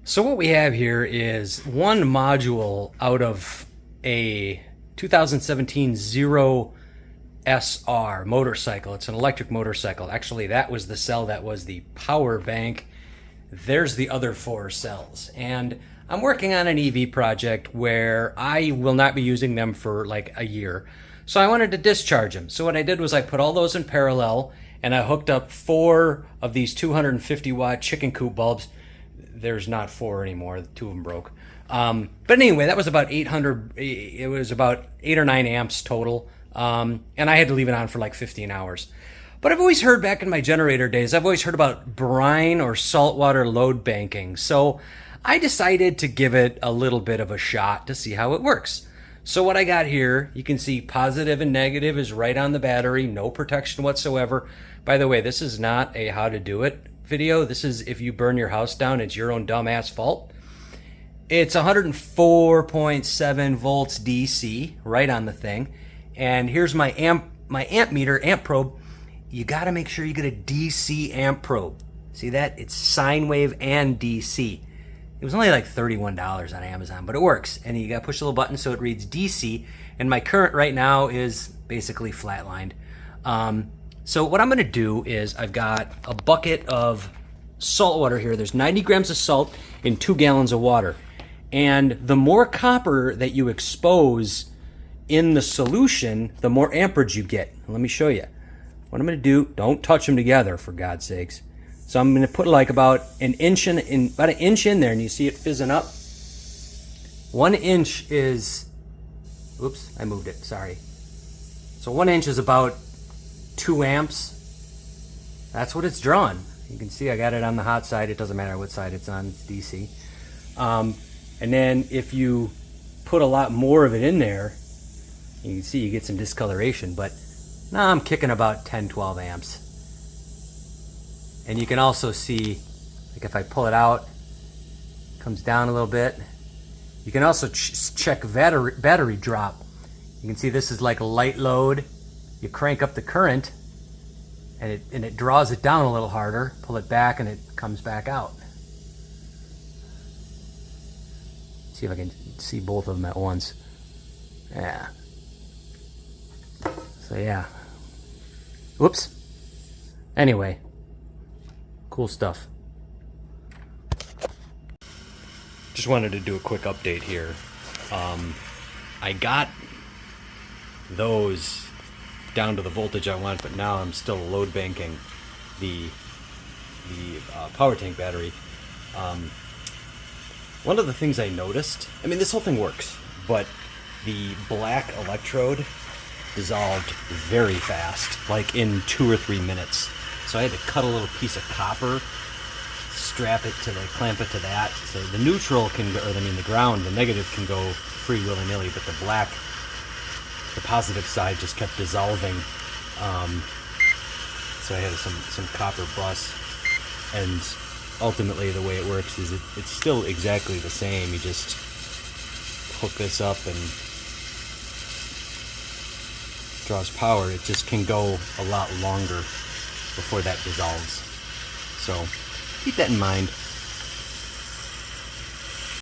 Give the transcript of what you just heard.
So what we have here is one module out of a 2017 Zero SR motorcycle. It's an electric motorcycle. Actually, that was the cell that was the power bank. There's the other four cells. And I'm working on an EV project where I will not be using them for like a year. So I wanted to discharge them. So what I did was I put all those in parallel and I hooked up four of these 250 watt chicken coop bulbs. There's not four anymore. Two of them broke. But anyway, that was about 800. It was about 8 or 9 amps total. And I had to leave it on for like 15 hours. But I've always heard back in my generator days, I've always heard about brine or saltwater load banking. So I decided to give it a little bit of a shot to see how it works. So what I got here, you can see positive and negative is right on the battery, no protection whatsoever. By the way, this is not a how to do it video. This is if you burn your house down, it's your own dumbass fault. It's 104.7 volts DC right on the thing. And here's my amp meter, amp probe. You got to make sure you get a DC amp probe. See that? It's sine wave and DC. It was only like $31 on Amazon, but it works. And you got to push the little button so it reads DC. And my current right now is basically flatlined. So what I'm going to do is I've got a bucket of salt water here. There's 90 grams of salt in 2 gallons of water. And the more copper that you expose in the solution, the more amperage you get. Let me show you. What I'm going to do, don't touch them together for God's sakes. So I'm going to put like about an inch in there, and you see it fizzing up. 1 inch is, oops, I moved it, sorry. So 1 inch is about 2 amps. That's what it's drawn. You can see I got it on the hot side. It doesn't matter what side it's on, it's DC. And then if you put a lot more of it in there, you can see you get some discoloration, but now I'm kicking about 10, 12 amps. And you can also see, like if I pull it out, it comes down a little bit. You can also check battery drop. You can see this is like a light load. You crank up the current and it draws it down a little harder. Pull it back and it comes back out. See if I can see both of them at once. Yeah. So yeah. Whoops. Anyway, cool stuff. Just wanted to do a quick update here. I got those down to the voltage I want, but now I'm still load banking the power tank battery. One of the things I noticed, I mean, this whole thing works, but the black electrode dissolved very fast, like in 2 or 3 minutes. So I had to cut a little piece of copper, clamp it to that. So the neutral can go, the ground, the negative can go free willy-nilly, but the black, the positive side just kept dissolving. So I had some copper bus, and ultimately the way it works is it's still exactly the same. You just hook this up and draws power. It just can go a lot longer before that dissolves. So keep that in mind.